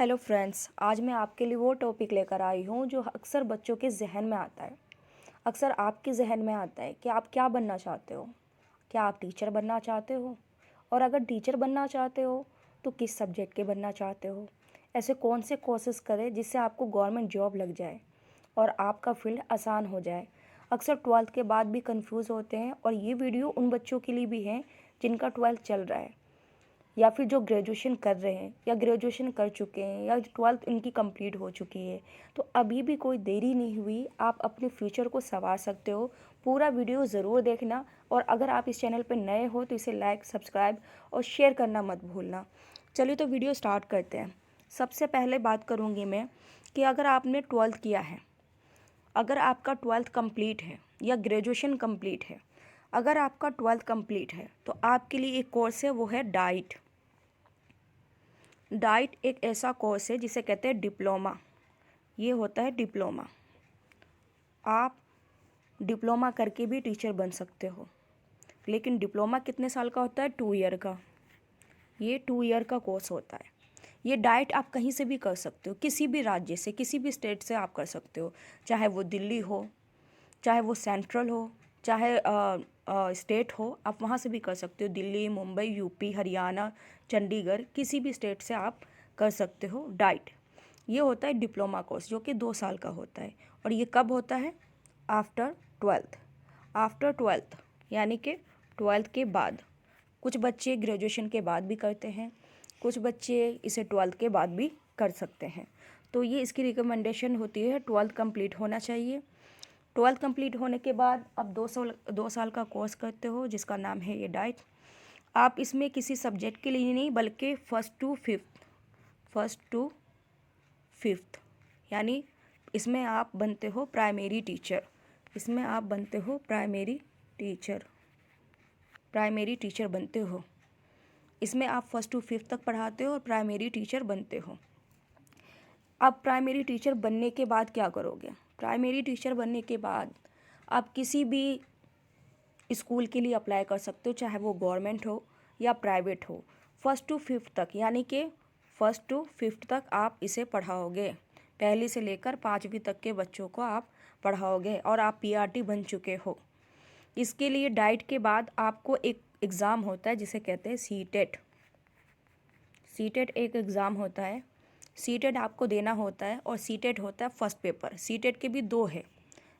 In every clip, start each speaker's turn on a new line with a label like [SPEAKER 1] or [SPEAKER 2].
[SPEAKER 1] Hello friends, आज मैं आपके लिए वो टॉपिक लेकर आई हूँ जो अक्सर बच्चों के जहन में आता है। अक्सर आपके जहन में आता है कि आप क्या बनना चाहते हो। क्या आप टीचर बनना चाहते हो? और अगर टीचर बनना चाहते हो तो किस सब्जेक्ट के बनना चाहते हो? ऐसे कौन से कोर्सेज करें जिससे आपको गवर्नमेंट जॉब लग जाए और आपका फील्ड आसान हो जाए। अक्सर ट्वेल्थ के बाद भी कंफ्यूज होते हैं और ये वीडियो उन बच्चों के लिए भी है जिनका ट्वेल्थ चल रहा है या फिर जो ग्रेजुएशन कर रहे हैं या ग्रेजुएशन कर चुके हैं या ट्वेल्थ इनकी कंप्लीट हो चुकी है। तो अभी भी कोई देरी नहीं हुई, आप अपने फ्यूचर को संवार सकते हो। पूरा वीडियो ज़रूर देखना और अगर आप इस चैनल पर नए हो तो इसे लाइक, सब्सक्राइब और शेयर करना मत भूलना। चलिए तो वीडियो स्टार्ट करते हैं। सबसे पहले बात करूँगी मैं कि अगर आपने ट्वेल्थ किया है, अगर आपका ट्वेल्थ कंप्लीट है या ग्रेजुएशन कंप्लीट है, अगर आपका ट्वेल्थ कंप्लीट है तो आपके लिए एक कोर्स है, वो है डाइट। डाइट एक ऐसा कोर्स है जिसे कहते हैं डिप्लोमा। ये होता है डिप्लोमा। आप डिप्लोमा करके भी टीचर बन सकते हो, लेकिन डिप्लोमा कितने साल का होता है? 2 ईयर का। ये 2 ईयर का कोर्स होता है। ये डाइट आप कहीं से भी कर सकते हो, किसी भी राज्य से, किसी भी स्टेट से आप कर सकते हो। चाहे वो दिल्ली हो, चाहे वो सेंट्रल हो, चाहे स्टेट हो, आप वहाँ से भी कर सकते हो। दिल्ली, मुंबई, यूपी, हरियाणा, चंडीगढ़, किसी भी स्टेट से आप कर सकते हो डाइट। ये होता है डिप्लोमा कोर्स जो कि 2 साल का होता है। और ये कब होता है? After twelfth. आफ्टर ट्वेल्थ यानी कि ट्वेल्थ के बाद। कुछ बच्चे ग्रेजुएशन के बाद भी करते हैं, कुछ बच्चे इसे ट्वेल्थ के बाद भी कर सकते हैं। तो ये इसकी रिकमेंडेशन होती है, ट्वेल्थ कंप्लीट होना चाहिए। ट्वेल्थ कंप्लीट होने के बाद आप 2 साल का कोर्स करते हो जिसका नाम है ये डाइट। आप इसमें किसी सब्जेक्ट के लिए नहीं बल्कि फर्स्ट टू फिफ्थ यानी इसमें आप बनते हो प्राइमरी टीचर। इसमें आप बनते हो प्राइमरी टीचर बनते हो। इसमें आप 1st to 5th तक पढ़ाते हो और प्राइमरी टीचर बनते हो। अब प्राइमरी टीचर बनने के बाद क्या करोगे? प्राइमरी टीचर बनने के बाद आप किसी भी स्कूल के लिए अप्लाई कर सकते हो, चाहे वो गवर्नमेंट हो या प्राइवेट हो। 1st to 5th तक यानी कि 1st to 5th तक आप इसे पढ़ाओगे। पहली से लेकर 5वीं तक के बच्चों को आप पढ़ाओगे और आप पीआरटी बन चुके हो। इसके लिए डाइट के बाद आपको एक एग्ज़ाम होता है जिसे कहते हैं सीटेट। सीटेट एक एग्ज़ाम होता है। सीटेट आपको देना होता है और सीटेट होता है फर्स्ट पेपर। सीटेट के भी 2 है,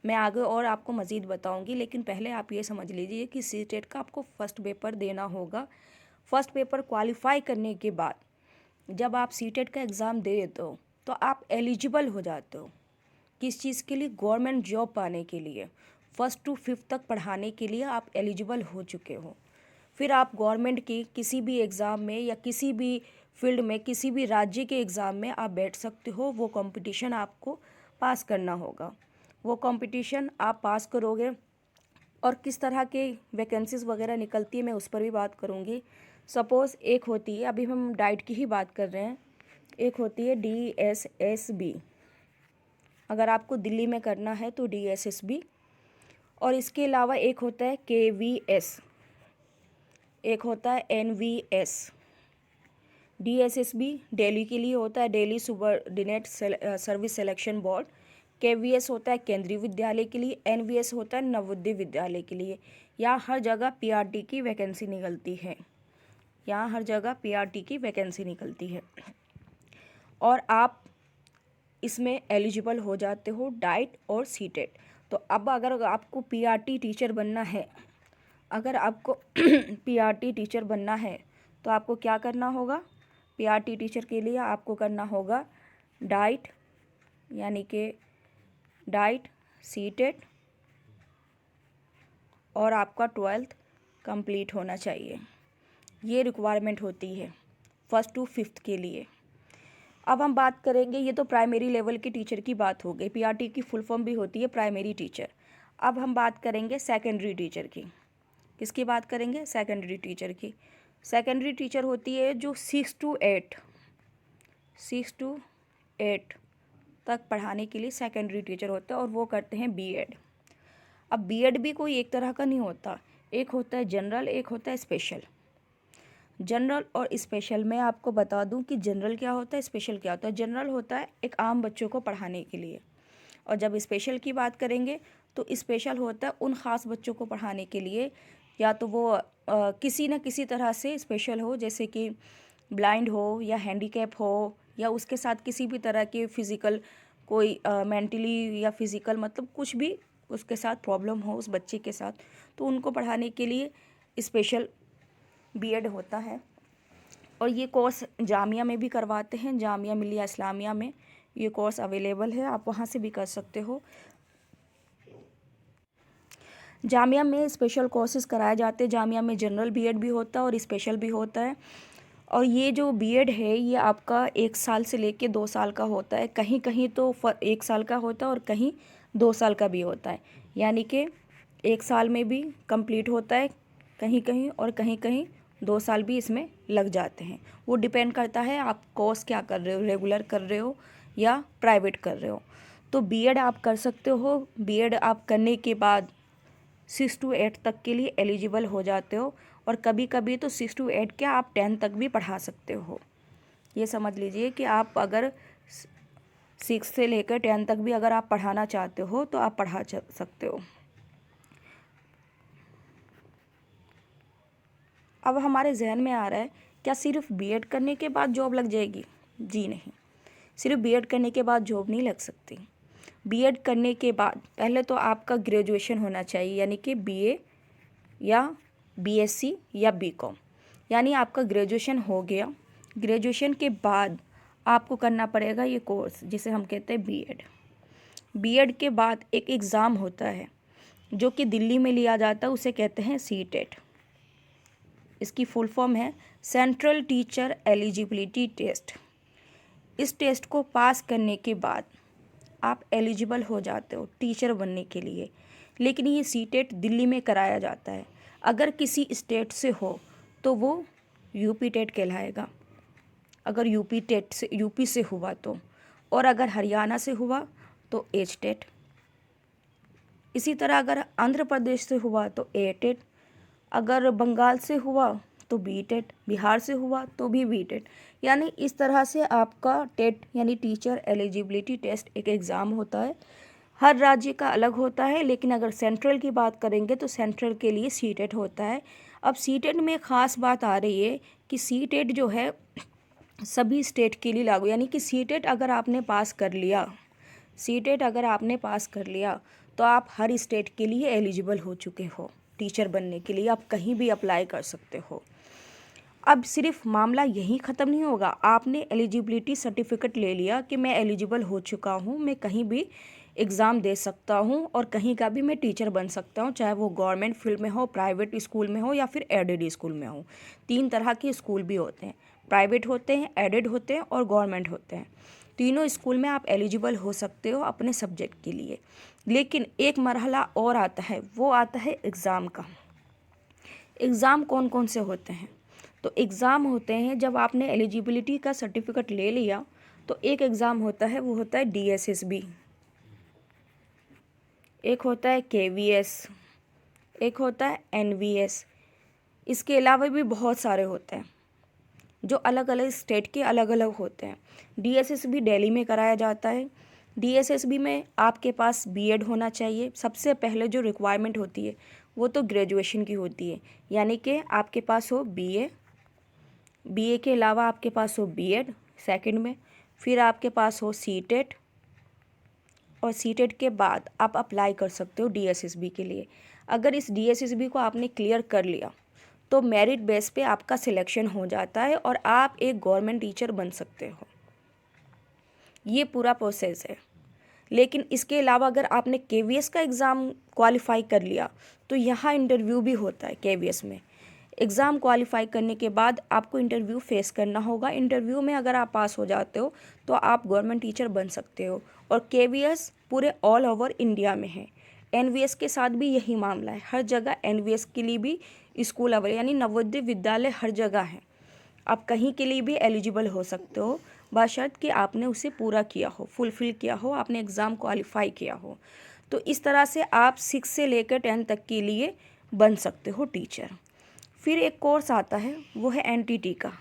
[SPEAKER 1] मैं आगे और आपको मज़ीद बताऊंगी, लेकिन पहले आप ये समझ लीजिए कि सीटेट का आपको फर्स्ट पेपर देना होगा। फर्स्ट पेपर क्वालिफाई करने के बाद जब आप सीटेट का एग्ज़ाम दे देते हो तो आप एलिजिबल हो जाते हो। किस चीज़ के लिए? गवर्नमेंट जॉब पाने के लिए। 1st to 5th तक पढ़ाने के लिए आप एलिजिबल हो चुके हो। फिर आप गवर्नमेंट की किसी भी एग्ज़ाम में या किसी भी फील्ड में, किसी भी राज्य के एग्ज़ाम में आप बैठ सकते हो। वो कंपटीशन आपको पास करना होगा। वो कंपटीशन आप पास करोगे और किस तरह के वैकेंसीज़ वगैरह निकलती है मैं उस पर भी बात करूँगी। सपोज़ एक होती है, अभी हम डाइट की ही बात कर रहे हैं, एक होती है DSSB। अगर आपको दिल्ली में करना है तो DSSB। और इसके अलावा एक होता है KVS, एक होता है NVS। DSSB दिल्ली के लिए होता है, Delhi subordinate service selection board. KVS होता है केंद्रीय विद्यालय के लिए, NVS होता है नवोदय विद्यालय के लिए। यहाँ हर जगह PRT की वैकेंसी निकलती है। यहाँ हर जगह PRT की वैकेंसी निकलती है और आप इसमें एलिजिबल हो जाते हो डाइट और सीटेट। तो अब अगर आपको PRT टीचर बनना है, अगर आपको PRT टीचर बनना है तो आपको क्या करना होगा? PRT टीचर के लिए आपको करना होगा डाइट, यानी कि डाइट, सीटेट और आपका ट्वेल्थ कंप्लीट होना चाहिए। ये रिक्वायरमेंट होती है 1st to 5th के लिए। अब हम बात करेंगे, ये तो प्राइमरी लेवल के टीचर की बात हो गई। PRT की फुल फॉर्म भी होती है प्राइमरी टीचर। अब हम बात करेंगे सेकेंडरी टीचर की। किसकी बात करेंगे? सेकेंडरी टीचर की। सेकेंडरी टीचर होती है जो 6 to 8 तक पढ़ाने के लिए सेकेंडरी टीचर होता है और वो करते हैं B.Ed। अब B.Ed भी कोई एक तरह का नहीं होता, एक होता है जनरल, एक होता है स्पेशल। जनरल और स्पेशल में आपको बता दूं कि जनरल क्या होता है, स्पेशल क्या होता है। जनरल होता है एक आम बच्चों को पढ़ाने के लिए, और जब स्पेशल की बात करेंगे तो स्पेशल होता है उन ख़ास बच्चों को पढ़ाने के लिए, या तो वो किसी न किसी तरह से स्पेशल हो, जैसे कि ब्लाइंड हो या हैंडीकैप हो, या उसके साथ किसी भी तरह के फिज़िकल कोई मेंटली या फिज़िकल मतलब कुछ भी उसके साथ प्रॉब्लम हो उस बच्चे के साथ, तो उनको पढ़ाने के लिए स्पेशल बीएड होता है। और ये कोर्स जामिया में भी करवाते हैं, जामिया मिलिया इस्लामिया में ये कोर्स अवेलेबल है, आप वहाँ से भी कर सकते हो। जामिया में स्पेशल कोर्सेज़ कराए जाते हैं, जामिया में जनरल बीएड भी होता है और स्पेशल भी होता है। और ये जो बीएड है ये आपका 1 साल से लेके 2 साल का होता है, कहीं कहीं तो 1 साल का होता है और कहीं 2 साल का भी होता है, यानी कि 1 साल में भी कंप्लीट होता है कहीं कहीं, और कहीं कहीं 2 साल भी इसमें लग जाते हैं। वो डिपेंड करता है आप कोर्स क्या कर रहे हो, रेगुलर कर रहे हो या प्राइवेट कर रहे हो। तो बीएड आप कर सकते हो, बीएड आप करने के बाद 6 to 8 तक के लिए एलिजिबल हो जाते हो, और कभी कभी तो 6 to 8 क्या आप 10 तक भी पढ़ा सकते हो। ये समझ लीजिए कि आप अगर 6 से लेकर 10 तक भी अगर आप पढ़ाना चाहते हो तो आप पढ़ा सकते हो। अब हमारे जहन में आ रहा है क्या सिर्फ बीएड करने के बाद जॉब लग जाएगी? जी नहीं, सिर्फ बीएड करने के बाद जॉब नहीं लग सकती। बीएड करने के बाद पहले तो आपका ग्रेजुएशन होना चाहिए, यानी कि बीए या बीएससी या बीकॉम, यानी आपका ग्रेजुएशन हो गया। ग्रेजुएशन के बाद आपको करना पड़ेगा ये कोर्स जिसे हम कहते हैं बीएड। बीएड के बाद एक एग्ज़ाम होता है जो कि दिल्ली में लिया जाता है, उसे कहते हैं सीटेट। इसकी फुल फॉर्म है सेंट्रल टीचर एलिजिबिलिटी टेस्ट। इस टेस्ट को पास करने के बाद आप एलिजिबल हो जाते हो टीचर बनने के लिए, लेकिन ये सीटेट दिल्ली में कराया जाता है। अगर किसी स्टेट से हो तो वो यूपी टेट कहलाएगा, अगर यूपी से हुआ तो, और अगर हरियाणा से हुआ तो एच टेट। इसी तरह अगर आंध्र प्रदेश से हुआ तो ए टेट, अगर बंगाल से हुआ तो बी टेट, बिहार से हुआ तो भी बी टेट। यानी इस तरह से आपका टेट यानी टीचर एलिजिबिलिटी टेस्ट एक एग्ज़ाम होता है। हर राज्य का अलग होता है, लेकिन अगर सेंट्रल की बात करेंगे तो सेंट्रल के लिए सी टेट होता है। अब सी टेट में ख़ास बात आ रही है कि सी टेट जो है सभी स्टेट के लिए लागू, यानी कि सी टेट अगर आपने पास कर लिया, सी टेट अगर आपने पास कर लिया तो आप हर स्टेट के लिए एलिजिबल हो चुके हो टीचर बनने के लिए, आप कहीं भी अप्लाई कर सकते हो। अब सिर्फ मामला यहीं ख़त्म नहीं होगा, आपने एलिजिबिलिटी सर्टिफिकेट ले लिया कि मैं एलिजिबल हो चुका हूँ, मैं कहीं भी एग्ज़ाम दे सकता हूँ और कहीं का भी मैं टीचर बन सकता हूँ, चाहे वो गवर्नमेंट फील्ड में हो, प्राइवेट स्कूल में हो या फिर एडेड स्कूल में हो। 3 तरह के स्कूल भी होते हैं, प्राइवेट होते हैं, एडेड होते हैं और गवर्नमेंट होते हैं। तीनों स्कूल में आप एलिजिबल हो सकते हो अपने सब्जेक्ट के लिए। लेकिन एक मरहला और आता है, वो आता है एग्ज़ाम का। एग्ज़ाम कौन कौन से होते हैं? तो एग्ज़ाम होते हैं जब आपने एलिजिबिलिटी का सर्टिफिकेट ले लिया तो एक एग्ज़ाम होता है, वो होता है डीएसएसबी, एक होता है केवीएस, एक होता है एनवीएस। इसके अलावा भी बहुत सारे होते हैं जो अलग अलग स्टेट के अलग अलग होते हैं। डीएसएसबी दिल्ली में कराया जाता है। डीएसएसबी में आपके पास बीएड होना चाहिए। सबसे पहले जो रिक्वायरमेंट होती है वो तो ग्रेजुएशन की होती है, यानी कि आपके पास हो बीए, बीए के अलावा आपके पास हो बीएड सेकंड में, फिर आपके पास हो सीटेट, और सीटेट के बाद आप अप्लाई कर सकते हो डीएसएसबी के लिए। अगर इस डीएसएसबी को आपने क्लियर कर लिया तो मेरिट बेस पे आपका सिलेक्शन हो जाता है और आप एक गवर्नमेंट टीचर बन सकते हो। ये पूरा प्रोसेस है। लेकिन इसके अलावा अगर आपने केवीएस का एग्ज़ाम क्वालिफाई कर लिया तो यहाँ इंटरव्यू भी होता है। केवीएस में एग्ज़ाम क्वालिफाई करने के बाद आपको इंटरव्यू फेस करना होगा। इंटरव्यू में अगर आप पास हो जाते हो तो आप गवर्नमेंट टीचर बन सकते हो। और केवीएस पूरे ऑल ओवर इंडिया में है। एनवीएस के साथ भी यही मामला है, हर जगह एनवीएस के लिए भी स्कूल अवेलेबल, यानी नवोदय विद्यालय हर जगह है। आप कहीं के लिए भी एलिजिबल हो सकते हो बशर्ते कि आपने उसे पूरा किया हो, फुलफ़िल किया हो, आपने एग्ज़ाम क्वालिफाई किया हो। तो इस तरह से आप 6 से लेकर 10 तक के लिए बन सकते हो टीचर। फिर एक कोर्स आता है, वो है एनटीटी का।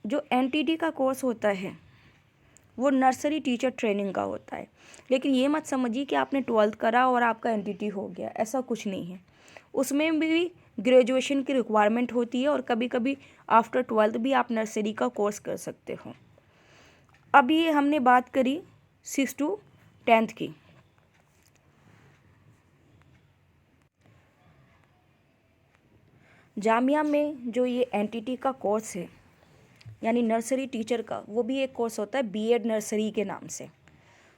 [SPEAKER 1] जो एनटीटी का कोर्स होता है वो नर्सरी टीचर ट्रेनिंग का होता है। लेकिन ये मत समझिए कि आपने 12th करा और आपका एनटीटी हो गया, ऐसा कुछ नहीं है। उसमें भी ग्रेजुएशन की रिक्वायरमेंट होती है और कभी कभी आफ्टर 12th भी आप नर्सरी का कोर्स कर सकते हो। अभी हमने बात करी 6 to 10th की। जामिया में जो ये एनटीटी का कोर्स है यानी नर्सरी टीचर का, वो भी एक कोर्स होता है बीएड नर्सरी के नाम से।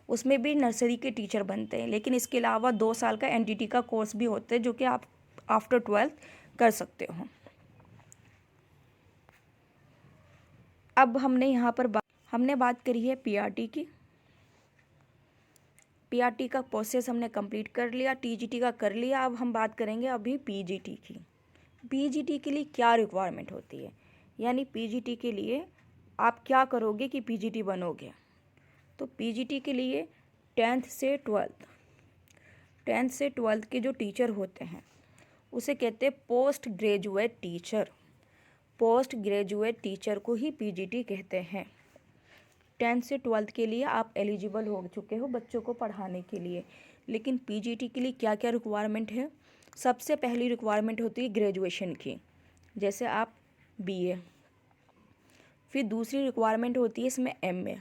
[SPEAKER 1] उसमें भी नर्सरी के टीचर बनते हैं, लेकिन इसके अलावा 2 साल का एनटीटी का कोर्स भी होता है जो कि आप आफ्टर 12th कर सकते हो। अब हमने यहाँ पर हमने बात करी है पीआरटी की। पीआरटी का प्रोसेस हमने कंप्लीट कर लिया, टीजीटी का कर लिया। अब हम बात करेंगे अभी पीजीटी की। पीजीटी के लिए क्या रिक्वायरमेंट होती है, यानी पीजीटी के लिए आप क्या करोगे कि पीजीटी बनोगे। तो पीजीटी के लिए 10th से 12th के जो टीचर होते हैं उसे कहते हैं post graduate teacher. Post graduate teacher को ही पीजीटी कहते हैं। 10th से 12th के लिए आप एलिजिबल हो चुके हो बच्चों को पढ़ाने के लिए। लेकिन पीजीटी के लिए क्या क्या रिक्वायरमेंट है। सबसे पहली रिक्वायरमेंट होती है ग्रेजुएशन की, जैसे आप बीए। फिर दूसरी रिक्वायरमेंट होती है इसमें एमए।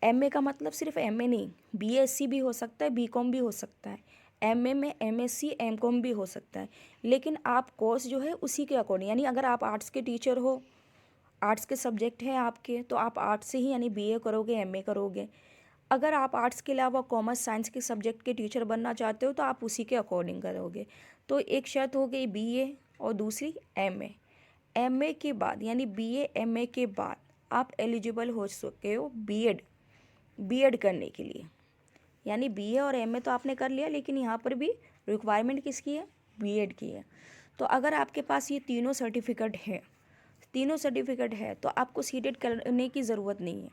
[SPEAKER 1] एमए का मतलब सिर्फ एमए नहीं, बीएससी भी हो सकता है, बीकॉम भी हो सकता है। एमए में एमएससी एमकॉम भी हो सकता है। लेकिन आप कोर्स जो है उसी के अकॉर्डिंग, यानी अगर आप आर्ट्स के टीचर हो, आर्ट्स के सब्जेक्ट हैं आपके, तो आप आर्ट्स से ही यानी बीए करोगे, एमए करोगे। अगर आप आर्ट्स के अलावा कॉमर्स साइंस के सब्जेक्ट के टीचर बनना चाहते हो तो आप उसी के अकॉर्डिंग करोगे। तो एक शर्त हो गई बीए और दूसरी एमए। एमए के बाद यानी बीए एमए के बाद आप एलिजिबल हो सके हो बीएड करने के लिए। यानी बीए और एमए तो आपने कर लिया, लेकिन यहाँ पर भी रिक्वायरमेंट किसकी है, बीएड की है। तो अगर आपके पास ये तीनों सर्टिफिकेट है तो आपको सीटेट करने की ज़रूरत नहीं है,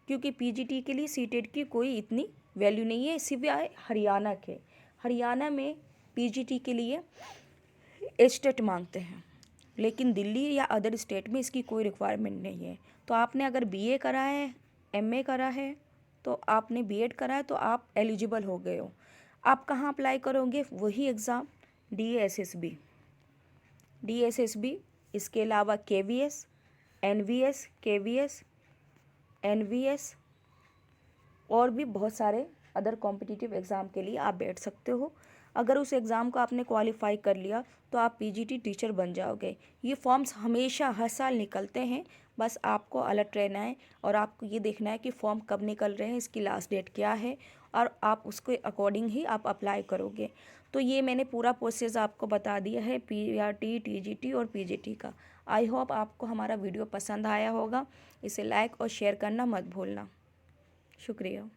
[SPEAKER 1] क्योंकि पीजीटी के लिए सीटेट की कोई इतनी वैल्यू नहीं है, सिवाय हरियाणा के। हरियाणा में पीजीटी के लिए एचटेट मांगते हैं, लेकिन दिल्ली या अदर स्टेट में इसकी कोई रिक्वायरमेंट नहीं है। तो आपने अगर बीए करा है, एमए करा है, तो आपने बीएड करा है, तो आप एलिजिबल हो गए हो। आप कहाँ अप्लाई करोगे, वही एग्ज़ाम डीएसएसबी, इसके अलावा केवीएस, एनवीएस और भी बहुत सारे अदर कॉम्पिटिटिव एग्ज़ाम के लिए आप बैठ सकते हो। अगर उस एग्ज़ाम को आपने क्वालिफाई कर लिया तो आप पीजीटी टीचर बन जाओगे। ये फॉर्म्स हमेशा हर साल निकलते हैं, बस आपको अलर्ट रहना है और आपको ये देखना है कि फॉर्म कब निकल रहे हैं, इसकी लास्ट डेट क्या है, और आप उसके अकॉर्डिंग ही आप अप्लाई करोगे। तो ये मैंने पूरा प्रोसेस आपको बता दिया है पीआरटी, टीजीटी और पीजीटी का। आई होप आपको हमारा वीडियो पसंद आया होगा। इसे लाइक और शेयर करना मत भूलना। शुक्रिया।